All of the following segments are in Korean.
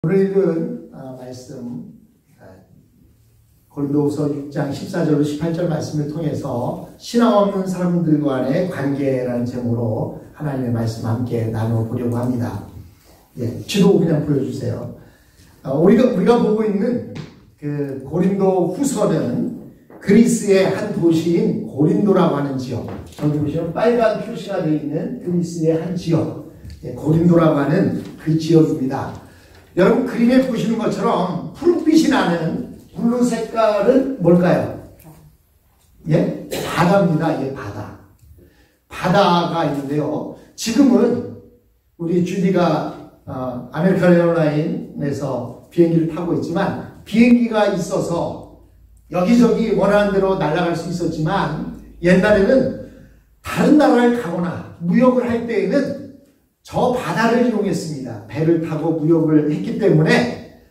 오늘 읽은 말씀 고린도후서 6장 14절로 18절 말씀을 통해서 신앙 없는 사람들 간의 관계라는 제목으로 하나님의 말씀 함께 나눠보려고 합니다. 지도 그냥 보여주세요. 우리가 보고 있는 그 고린도 후서는 그리스의 한 도시인 고린도라고 하는 지역, 여기 보시면 빨간 표시가 되어 있는 그리스의 한 지역, 고린도라고 하는 그 지역입니다. 여러분 그림에 보시는 것처럼 푸른빛이 나는 블루 색깔은 뭘까요? 바다입니다. 바다. 바다가 있는데요. 지금은 우리 주디가 아메리칸 에어라인에서 비행기를 타고 있지만 비행기가 있어서 여기저기 원하는 대로 날아갈 수 있었지만 옛날에는 다른 나라를 가거나 무역을 할 때에는 저 바다를 이용했습니다. 배를 타고 무역을 했기 때문에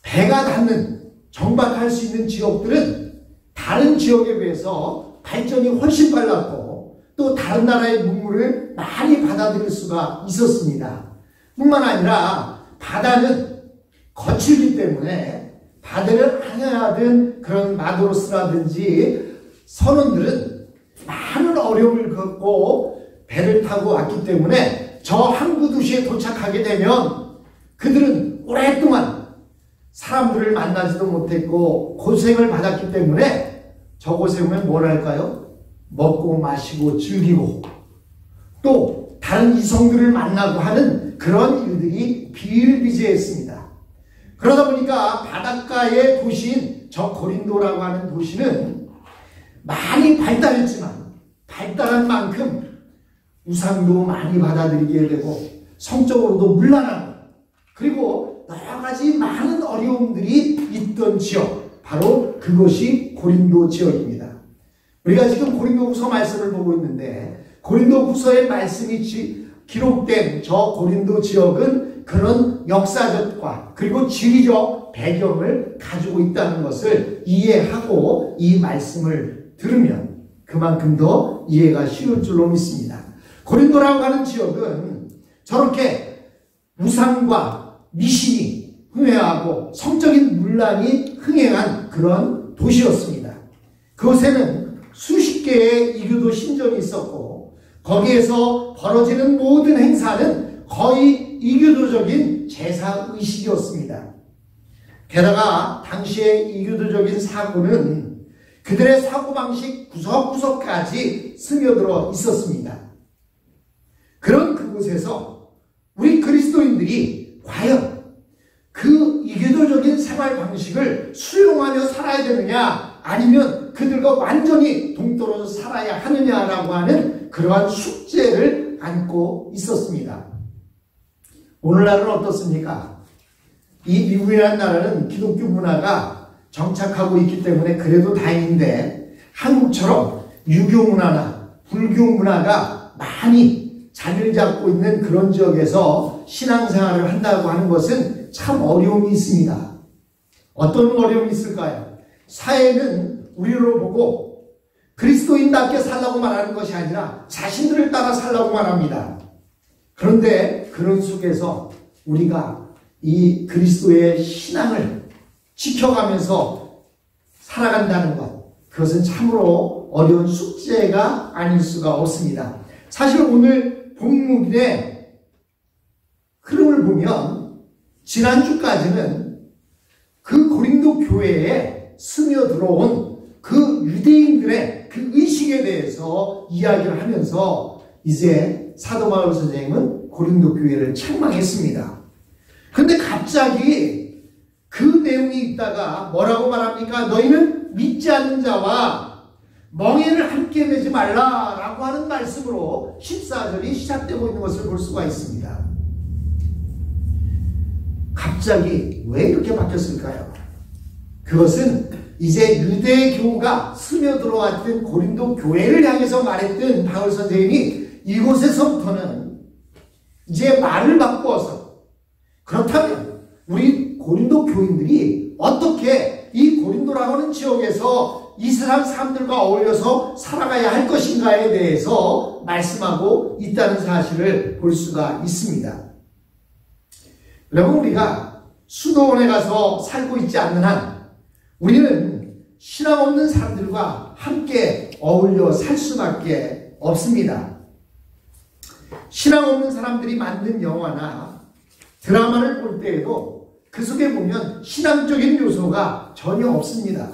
배가 닿는 정박할 수 있는 지역들은 다른 지역에 비해서 발전이 훨씬 빨랐고 또 다른 나라의 문물을 많이 받아들일 수가 있었습니다. 뿐만 아니라 바다는 거칠기 때문에 바다를 항해하던 그런 마도로스라든지 선원들은 많은 어려움을 겪고 배를 타고 왔기 때문에 저 항구 도시에 도착하게 되면 그들은 오랫동안 사람들을 만나지도 못했고 고생을 받았기 때문에 저곳에 오면 뭘 할까요? 먹고 마시고 즐기고 또 다른 이성들을 만나고 하는 그런 일들이 비일비재했습니다. 그러다 보니까 바닷가의 도시인 저 고린도라고 하는 도시는 많이 발달했지만 발달한 만큼 우상도 많이 받아들이게 되고 성적으로도 문란하고 그리고 여러 가지 많은 어려움들이 있던 지역, 바로 그것이 고린도 지역입니다. 우리가 지금 고린도후서 말씀을 보고 있는데 고린도후서의 말씀이 기록된 저 고린도 지역은 그런 역사적과 그리고 지리적 배경을 가지고 있다는 것을 이해하고 이 말씀을 들으면 그만큼 더 이해가 쉬울 줄로 믿습니다. 고린도라고 하는 지역은 저렇게 우상과 미신이 흥행하고 성적인 문란이 흥행한 그런 도시였습니다. 그곳에는 수십 개의 이교도 신전이 있었고 거기에서 벌어지는 모든 행사는 거의 이교도적인 제사의식이었습니다. 게다가 당시의 이교도적인 사고는 그들의 사고방식 구석구석까지 스며들어 있었습니다. 그런 그곳에서 우리 그리스도인들이 과연 그 이교도적인 생활 방식을 수용하며 살아야 되느냐 아니면 그들과 완전히 동떨어져 살아야 하느냐라고 하는 그러한 숙제를 안고 있었습니다. 오늘날은 어떻습니까? 이 미국이라는 나라는 기독교 문화가 정착하고 있기 때문에 그래도 다행인데 한국처럼 유교 문화나 불교 문화가 많이 자리를 잡고 있는 그런 지역에서 신앙생활을 한다고 하는 것은 참 어려움이 있습니다. 어떤 어려움이 있을까요? 사회는 우리를 보고 그리스도인답게 살라고 말하는 것이 아니라 자신들을 따라 살라고 말합니다. 그런데 그런 속에서 우리가 이 그리스도의 신앙을 지켜가면서 살아간다는 것, 그것은 참으로 어려운 숙제가 아닐 수가 없습니다. 사실 오늘 본문의 흐름을 보면 지난주까지는 그 고린도 교회에 스며들어온 그 유대인들의 그 의식에 대해서 이야기를 하면서 이제 사도 바울 선생님은 고린도 교회를 책망했습니다. 그런데 갑자기 그 내용이 있다가 뭐라고 말합니까? 너희는 믿지 않는 자와 멍에를 함께 매지 말라라고 하는 말씀으로 14절이 시작되고 있는 것을 볼 수가 있습니다. 갑자기 왜 이렇게 바뀌었을까요? 그것은 이제 유대교가 스며들어왔던 고린도 교회를 향해서 말했던 바울 선생님이 이곳에서부터는 이제 말을 바꾸어서 그렇다면 우리 고린도 교인들이 어떻게 이 고린도라고 하는 지역에서 이스라엘 사람들과 어울려서 살아가야 할 것인가에 대해서 말씀하고 있다는 사실을 볼 수가 있습니다. 여러분 우리가 수도원에 가서 살고 있지 않는 한 우리는 신앙 없는 사람들과 함께 어울려 살 수밖에 없습니다. 신앙 없는 사람들이 만든 영화나 드라마를 볼 때에도 그 속에 보면 신앙적인 요소가 전혀 없습니다.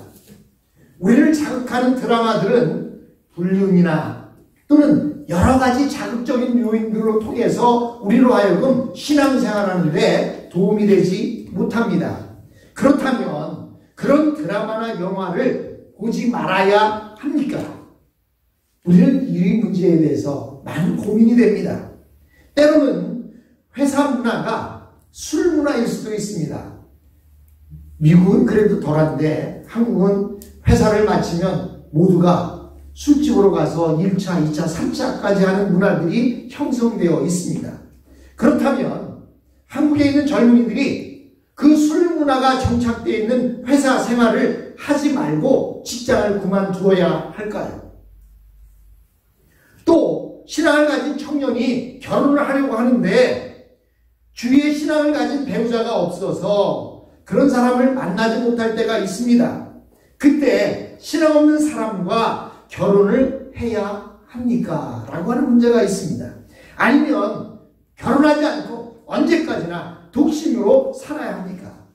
우리를 자극하는 드라마들은 불륜이나 또는 여러 가지 자극적인 요인들로 통해서 우리로 하여금 신앙생활하는 데 도움이 되지 못합니다. 그렇다면 그런 드라마나 영화를 보지 말아야 합니까? 우리는 이 문제에 대해서 많은 고민이 됩니다. 때로는 회사 문화가 술 문화일 수도 있습니다. 미국은 그래도 덜한데 한국은 회사를 마치면 모두가 술집으로 가서 1차, 2차, 3차까지 하는 문화들이 형성되어 있습니다. 그렇다면 한국에 있는 젊은이들이 그 술 문화가 정착되어 있는 회사 생활을 하지 말고 직장을 그만두어야 할까요? 또 신앙을 가진 청년이 결혼을 하려고 하는데 주위에 신앙을 가진 배우자가 없어서 그런 사람을 만나지 못할 때가 있습니다. 그때 신앙 없는 사람과 결혼을 해야 합니까? 라고 하는 문제가 있습니다. 아니면 결혼하지 않고 언제까지나 독신으로 살아야 합니까?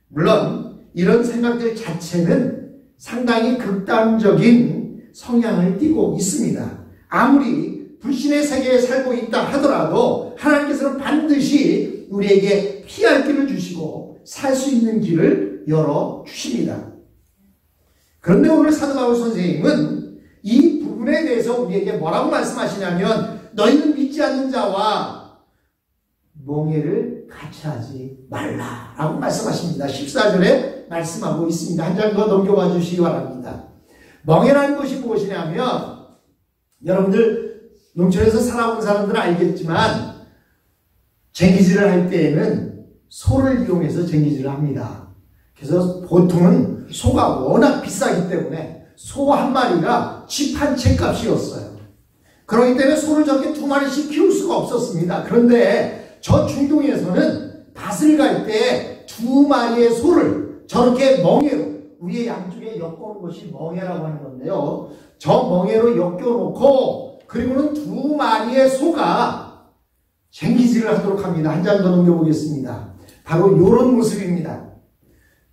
물론 이런 생각들 자체는 상당히 극단적인 성향을 띠고 있습니다. 아무리 불신의 세계에 살고 있다 하더라도 하나님께서는 반드시 우리에게 피할 길을 주시고 살 수 있는 길을 열어주십니다. 그런데 오늘 사도 바울 선생님은 이 부분에 대해서 우리에게 뭐라고 말씀하시냐면 너희는 믿지 않는 자와 멍해를 같이 하지 말라라고 말씀하십니다. 14절에 말씀하고 있습니다. 한 장 더 넘겨봐 주시기 바랍니다. 멍해라는 것이 무엇이냐면 여러분들 농촌에서 살아온 사람들은 알겠지만 쟁기질을 할 때에는 소를 이용해서 쟁기질을 합니다. 그래서 보통은 소가 워낙 비싸기 때문에 소 한 마리가 집 한 채 값이었어요. 그렇기 때문에 소를 저렇게 2마리씩 키울 수가 없었습니다. 그런데 저 중동에서는 밭을 갈 때 2마리의 소를 저렇게 멍해로 위에 양쪽에 엮어놓은 것이 멍해라고 하는 건데요. 저 멍해로 엮여놓고 그리고는 2마리의 소가 쟁기질을 하도록 합니다. 한 장 더 넘겨보겠습니다. 바로 이런 모습입니다.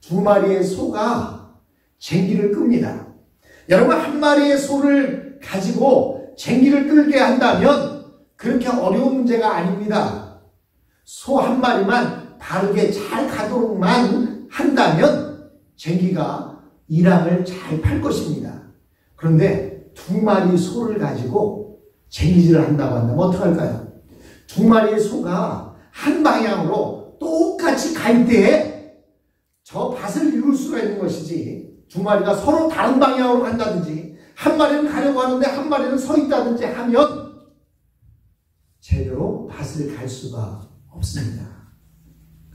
2마리의 소가 쟁기를 끕니다. 여러분 한 마리의 소를 가지고 쟁기를 끌게 한다면 그렇게 어려운 문제가 아닙니다. 소 한 마리만 바르게 잘 가도록만 한다면 쟁기가 일항을 잘 팔 것입니다. 그런데 2마리 소를 가지고 쟁기질을 한다고 한다면 어떡할까요? 2마리의 소가 한 방향으로 똑같이 갈 때에 저 밭을 이룰 수가 있는 것이지 2마리가 서로 다른 방향으로 간다든지 한 마리는 가려고 하는데 한 마리는 서 있다든지 하면 제대로 밭을 갈 수가 없습니다.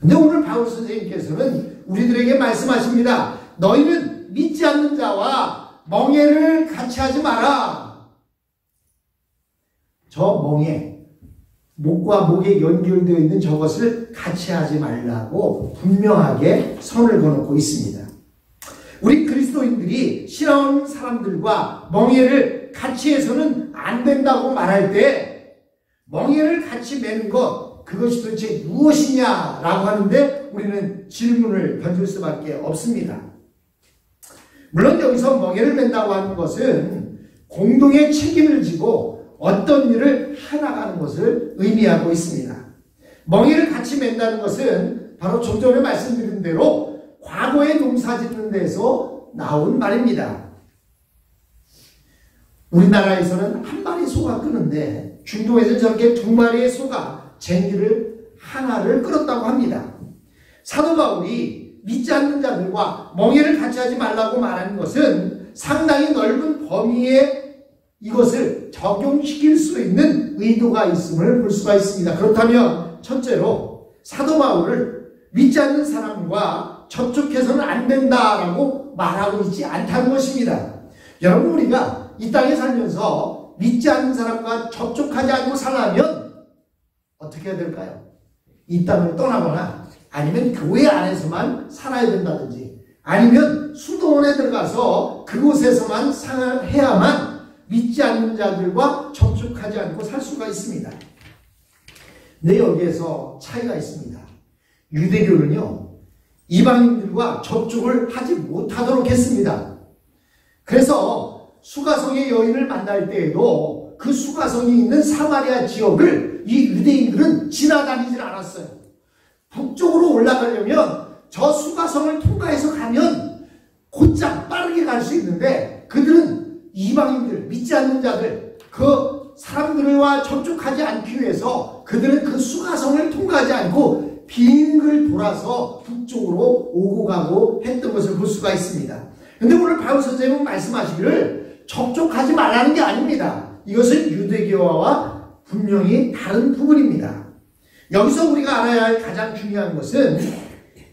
근데 오늘 바울 선생님께서는 우리들에게 말씀하십니다. 너희는 믿지 않는 자와 멍해를 같이 하지 마라. 저 멍해, 목과 목에 연결되어 있는 저것을 같이 하지 말라고 분명하게 선을 그어놓고 있습니다. 우리 그리스도인들이 신앙 없는 사람들과 멍해를 같이 해서는 안 된다고 말할 때 멍해를 같이 매는 것 그것이 도대체 무엇이냐라고 하는데 우리는 질문을 던질 수밖에 없습니다. 물론 여기서 멍해를 맨다고 하는 것은 공동의 책임을 지고 어떤 일을 해나가는 것을 의미하고 있습니다. 멍해를 같이 맨다는 것은 바로 좀 전에 말씀드린 대로 과거에 농사 짓는 데서 나온 말입니다. 우리나라에서는 한 마리 소가 끄는데 중동에서는 저렇게 2마리의 소가 쟁기를 하나를 끌었다고 합니다. 사도 바울이 믿지 않는 자들과 멍해를 같이 하지 말라고 말하는 것은 상당히 넓은 범위에 이것을 적용시킬 수 있는 의도가 있음을 볼 수가 있습니다. 그렇다면 첫째로 사도 바울을 믿지 않는 사람과 접촉해서는 안 된다라고 말하고 있지 않다는 것입니다. 여러분 우리가 이 땅에 살면서 믿지 않는 사람과 접촉하지 않고 살려면 어떻게 해야 될까요? 이 땅을 떠나거나 아니면 교회 안에서만 살아야 된다든지, 아니면 수도원에 들어가서 그곳에서만 생활해야만 믿지 않는 자들과 접촉하지 않고 살 수가 있습니다. 근데 여기에서 차이가 있습니다. 유대교는요, 이방인들과 접촉을 하지 못하도록 했습니다. 그래서 수가성의 여인을 만날 때에도 그 수가성이 있는 사마리아 지역을 이 유대인들은 지나다니질 않았어요. 북쪽으로 올라가려면 저 수가성을 통과해서 가면 곧장 빠르게 갈 수 있는데, 그들은 이방인들, 믿지 않는 자들, 그 사람들과 접촉하지 않기 위해서 그들은 그 수가성을 통과하지 않고 빙글 돌아서 북쪽으로 오고 가고 했던 것을 볼 수가 있습니다. 근데 오늘 바울 선생님은 말씀하시기를 접촉하지 말라는 게 아닙니다. 이것은 유대교와 분명히 다른 부분입니다. 여기서 우리가 알아야 할 가장 중요한 것은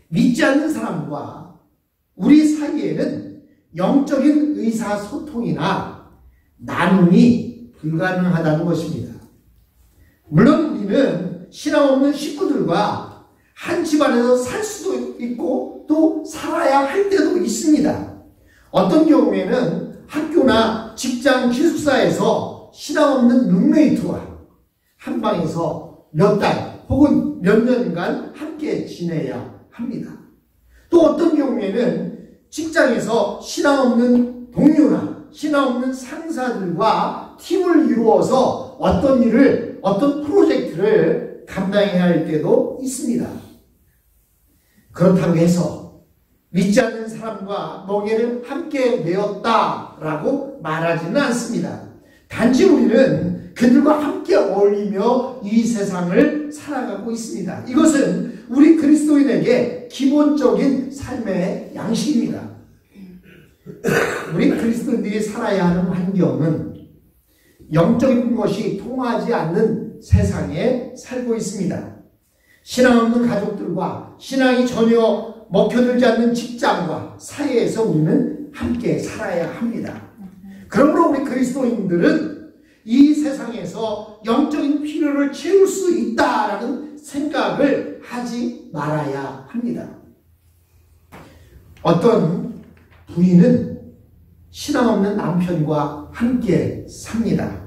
믿지 않는 사람과 우리 사이에는 영적인 의사소통이나 나눔이 불가능하다는 것입니다. 물론 우리는 신앙 없는 식구들과 한 집안에서 살 수도 있고 또 살아야 할 때도 있습니다. 어떤 경우에는 학교나 직장 기숙사에서 신앙 없는 룸메이트와 한 방에서 몇 달 혹은 몇 년간 함께 지내야 합니다. 또 어떤 경우에는 직장에서 신앙 없는 동료나 신앙 없는 상사들과 팀을 이루어서 어떤 일을, 어떤 프로젝트를 감당해야 할 때도 있습니다. 그렇다고 해서 믿지 않는 사람과 멍에를 함께 메었다라고 말하지는 않습니다. 단지 우리는 그들과 함께 어울리며 이 세상을 살아가고 있습니다. 이것은 우리 그리스도인에게 기본적인 삶의 양식입니다. 우리 그리스도인들이 살아야 하는 환경은 영적인 것이 통하지 않는 세상에 살고 있습니다. 신앙 없는 가족들과 신앙이 전혀 먹혀들지 않는 직장과 사회에서 우리는 함께 살아야 합니다. 그러므로 우리 그리스도인들은 이 세상에서 영적인 필요를 채울 수 있다라는 생각을 하지 말아야 합니다. 어떤 부인은 신앙 없는 남편과 함께 삽니다.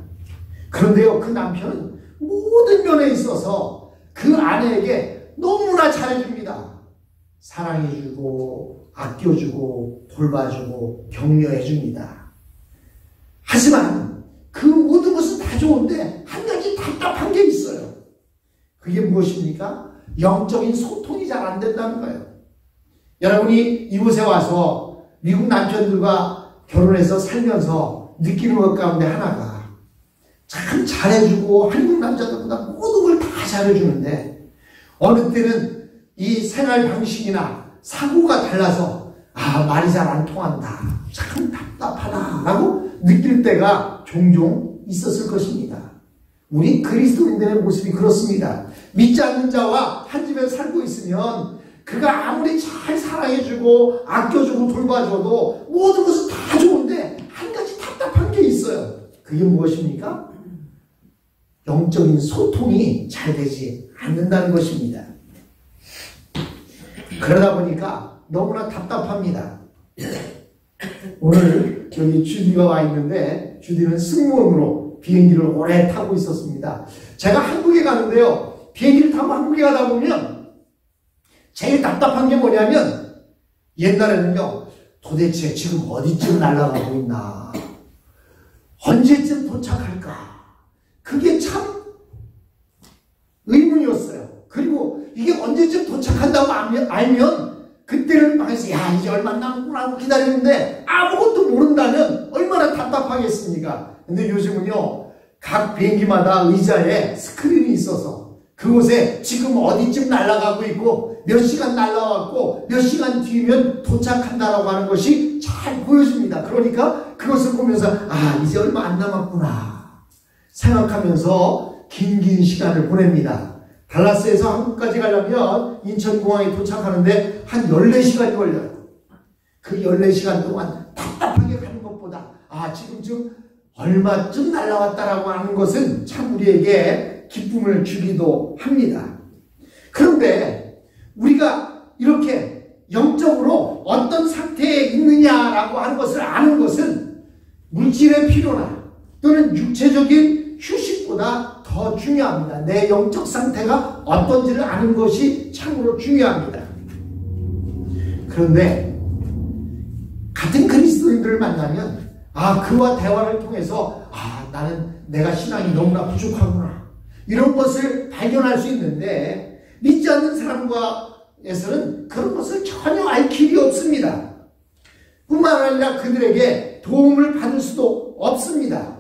그런데요, 그 남편은 모든 면에 있어서 그 아내에게 너무나 잘해줍니다. 사랑해주고 아껴주고 돌봐주고 격려해줍니다. 하지만 그 모든 것은 다 좋은데 한 가지 답답한 게 있어요. 그게 무엇입니까? 영적인 소통이 잘 안 된다는 거예요. 여러분이 이곳에 와서 미국 남편들과 결혼해서 살면서 느끼는 것 가운데 하나가 참 잘해주고 한국 남자들보다 모든 걸 다 잘해주는데 어느 때는 이 생활 방식이나 사고가 달라서 말이 잘 안 통한다, 참 답답하다라고 느낄 때가 종종 있었을 것입니다. 우리 그리스도인들의 모습이 그렇습니다. 믿지 않는 자와 한 집에 살고 있으면 그가 아무리 잘 사랑해주고 아껴주고 돌봐줘도 모든 것은 다 좋은데 한 가지 답답한 게 있어요. 그게 무엇입니까? 영적인 소통이 잘 되지 않는다는 것입니다. 그러다 보니까 너무나 답답합니다. 오늘 여기 주디가 와 있는데 주디는 승무원으로 비행기를 오래 타고 있었습니다. 제가 한국에 가는데요, 비행기를 타고 한국에 가다 보면 제일 답답한 게 뭐냐면 옛날에는요, 도대체 지금 어디쯤 날아가고 있나, 언제쯤 도착할까, 그게 참 의문이었어요. 그리고 이게 언제쯤 도착한다고 알면 그때는 방에서 이제 얼마 남았구나 하고 기다리는데 아무것도 모른다면 얼마나 답답하겠습니까? 근데 요즘은요, 각 비행기마다 의자에 스크린이 있어서 그곳에 지금 어디쯤 날아가고 있고 몇 시간 날아왔고 몇 시간 뒤면 도착한다라고 하는 것이 잘 보여집니다. 그러니까 그것을 보면서 이제 얼마 안 남았구나 생각하면서 긴 시간을 보냅니다. 달라스에서 한국까지 가려면 인천공항에 도착하는데 한 14시간이 걸려요. 그 14시간 동안 답답하게 가는 것보다 지금쯤 얼마쯤 날아왔다라고 하는 것은 참 우리에게 기쁨을 주기도 합니다. 그런데 우리가 이렇게 영적으로 어떤 상태에 있느냐라고 하는 것을 아는 것은 물질의 필요나 또는 육체적인 휴식보다 더 중요합니다. 내 영적 상태가 어떤지를 아는 것이 참으로 중요합니다. 그런데 같은 그리스도인들을 만나면 그와 대화를 통해서 나는 내가 신앙이 너무나 부족하구나 이런 것을 발견할 수 있는데, 믿지 않는 사람과에서는 그런 것을 전혀 알 길이 없습니다. 뿐만 아니라 그들에게 도움을 받을 수도 없습니다.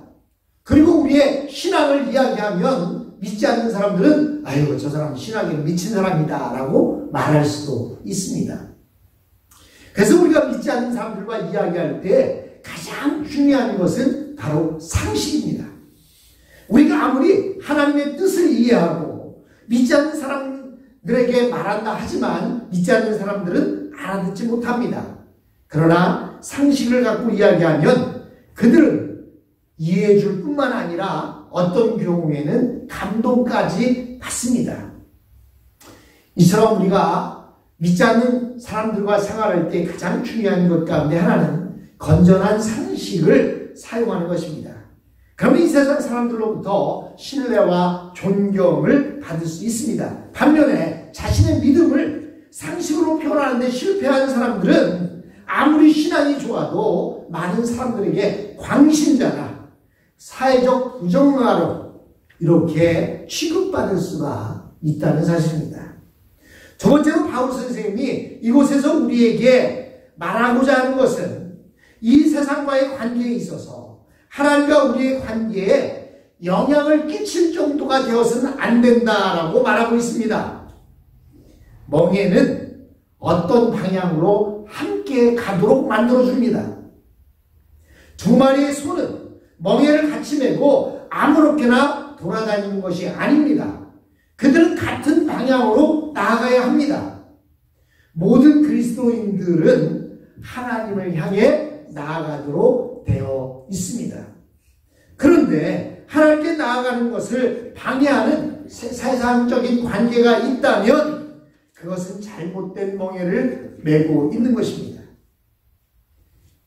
그리고 우리의 신앙을 이야기하면 믿지 않는 사람들은 저 사람은 신앙에 미친 사람이다 라고 말할 수도 있습니다. 그래서 우리가 믿지 않는 사람들과 이야기할 때 가장 중요한 것은 바로 상식입니다. 우리가 아무리 하나님의 뜻을 이해하고 믿지 않는 사람들에게 말한다 하지만 믿지 않는 사람들은 알아듣지 못합니다. 그러나 상식을 갖고 이야기하면 그들은 이해해 줄 뿐만 아니라 어떤 경우에는 감동까지 받습니다. 이처럼 우리가 믿지 않는 사람들과 생활할 때 가장 중요한 것 가운데 하나는 건전한 상식을 사용하는 것입니다. 그러면 이 세상 사람들로부터 신뢰와 존경을 받을 수 있습니다. 반면에 자신의 믿음을 상식으로 표현하는 데 실패하는 사람들은 아무리 신앙이 좋아도 많은 사람들에게 광신자나 사회적 부정가로 이렇게 취급받을 수가 있다는 사실입니다. 두 번째로 바울 선생님이 이곳에서 우리에게 말하고자 하는 것은 이 세상과의 관계에 있어서 하나님과 우리의 관계에 영향을 끼칠 정도가 되어서는 안 된다라고 말하고 있습니다. 멍에는 어떤 방향으로 함께 가도록 만들어줍니다. 두 마리의 소는 멍에를 같이 메고 아무렇게나 돌아다니는 것이 아닙니다. 그들은 같은 방향으로 나아가야 합니다. 모든 그리스도인들은 하나님을 향해 나아가도록 되어 있습니다. 그런데 하나님께 나아가는 것을 방해하는 세상적인 관계가 있다면 그것은 잘못된 멍에를 메고 있는 것입니다.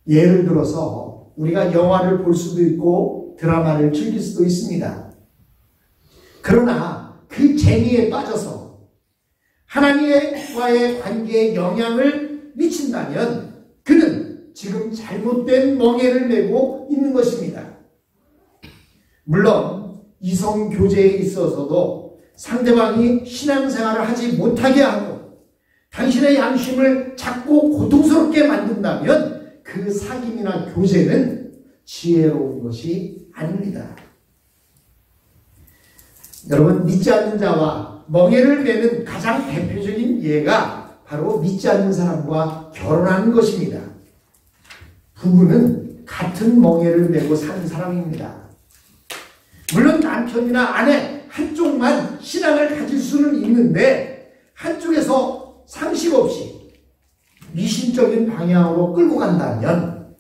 예를 들어서 우리가 영화를 볼 수도 있고 드라마를 즐길 수도 있습니다. 그러나 그 재미에 빠져서 하나님과의 관계에 영향을 미친다면 그는 지금 잘못된 멍에를 메고 있는 것입니다. 물론 이성 교제에 있어서도 상대방이 신앙생활을 하지 못하게 하고 당신의 양심을 자꾸 고통스럽게 만든다면 그 사귐이나 교제는 지혜로운 것이 아닙니다. 여러분, 믿지 않는 자와 멍에를 메는 가장 대표적인 예가 바로 믿지 않는 사람과 결혼하는 것입니다. 부부는 같은 멍에를 메고 사는 사람입니다. 물론 남편이나 아내 한쪽만 신앙을 가질 수는 있는데 한쪽에서 상식 없이 미신적인 방향으로 끌고 간다면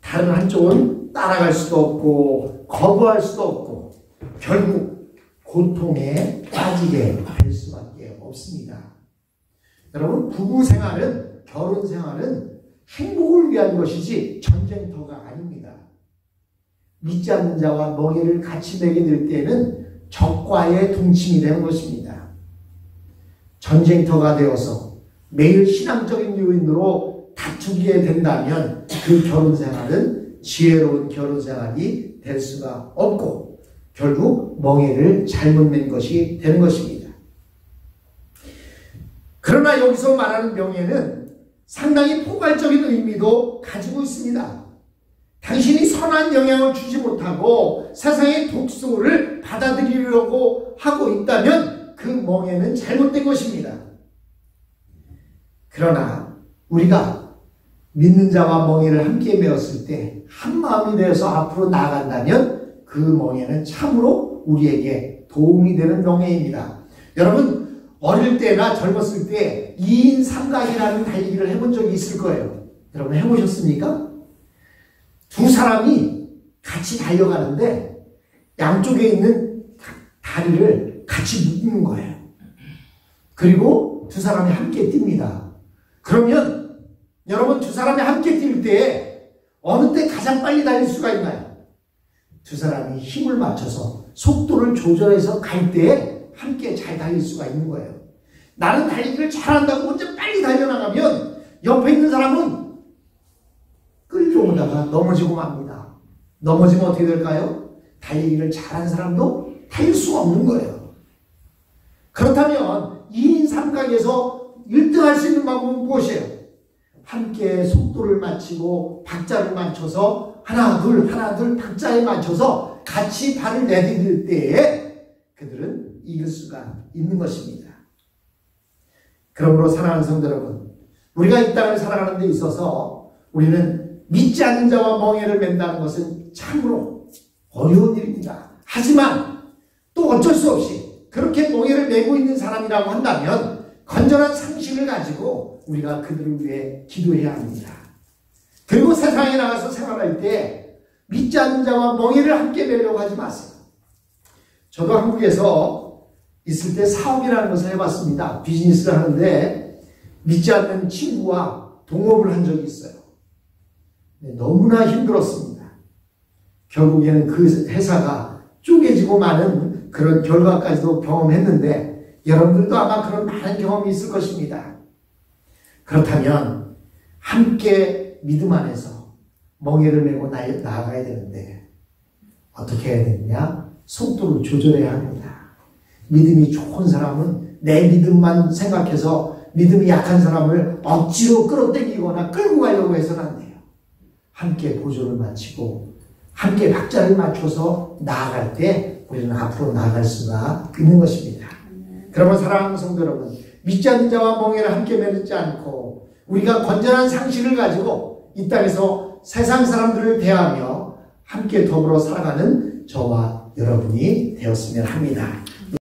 다른 한쪽은 따라갈 수도 없고 거부할 수도 없고 결국 고통에 빠지게 될 수밖에 없습니다. 여러분, 부부 생활은, 결혼 생활은 행복을 위한 것이지 전쟁터가 아닙니다. 믿지 않는 자와 멍에를 같이 매게 될 때에는 적과의 동침이 되는 것입니다. 전쟁터가 되어서 매일 신앙적인 요인으로 다투게 된다면 그 결혼 생활은 지혜로운 결혼 생활이 될 수가 없고 결국 멍에를 잘못 낸 것이 되는 것입니다. 그러나 여기서 말하는 명예는 상당히 포괄적인 의미도 가지고 있습니다. 당신이 선한 영향을 주지 못하고 세상의 독소를 받아들이려고 하고 있다면 그 멍에는 잘못된 것입니다. 그러나 우리가 믿는 자와 멍에를 함께 메었을 때 한 마음이 되어서 앞으로 나아간다면 그 멍에는 참으로 우리에게 도움이 되는 멍에입니다. 여러분, 어릴 때나 젊었을 때 2인 삼각이라는 달리기를 해본 적이 있을 거예요. 여러분 해보셨습니까? 두 사람이 같이 달려가는데 양쪽에 있는 다리를 같이 묶는 거예요. 그리고 두 사람이 함께 뜁니다. 그러면 여러분 두 사람이 함께 뛸 때 어느 때 가장 빨리 달릴 수가 있나요? 두 사람이 힘을 맞춰서 속도를 조절해서 갈 때 함께 잘 달릴 수가 있는 거예요. 나는 달리기를 잘한다고 먼저 빨리 달려나가면 옆에 있는 사람은 끌려오다가 넘어지고 맙니다. 넘어지면 어떻게 될까요? 달리기를 잘한 사람도 달릴 수가 없는 거예요. 그렇다면 2인 3각에서 1등 할 수 있는 방법은 무엇이에요? 함께 속도를 맞추고 박자를 맞춰서 하나 둘 박자에 맞춰서 같이 발을 내디딜 때에 그들은 이길 수가 있는 것입니다. 그러므로 사랑하는 성도 여러분, 우리가 이 땅을 살아가는 데 있어서 우리는 믿지 않는 자와 멍에를 맨다는 것은 참으로 어려운 일입니다. 하지만 또 어쩔 수 없이 그렇게 멍에를 메고 있는 사람이라고 한다면 건전한 상식을 가지고 우리가 그들을 위해 기도해야 합니다. 그리고 세상에 나가서 생활할 때 믿지 않는 자와 멍에를 함께 메려고 하지 마세요. 저도 한국에서 있을 때 사업이라는 것을 해봤습니다. 비즈니스를 하는데 믿지 않는 친구와 동업을 한 적이 있어요. 너무나 힘들었습니다. 결국에는 그 회사가 쪼개지고 마는 그런 결과까지도 경험했는데 여러분들도 아마 그런 많은 경험이 있을 것입니다. 그렇다면 함께 믿음 안에서 멍에를 메고 나아가야 되는데 어떻게 해야 되느냐? 속도를 조절해야 합니다. 믿음이 좋은 사람은 내 믿음만 생각해서 믿음이 약한 사람을 억지로 끌어당기거나 끌고 가려고 해서는 안 돼요. 함께 보조를 마치고 함께 박자를 맞춰서 나아갈 때 우리는 앞으로 나아갈 수가 있는 것입니다. 그러면 사랑하는 성도 여러분, 믿지 않는 자와 멍에를 함께 매지 않고 우리가 건전한 상식을 가지고 이 땅에서 세상 사람들을 대하며 함께 더불어 살아가는 저와 여러분이 되었으면 합니다.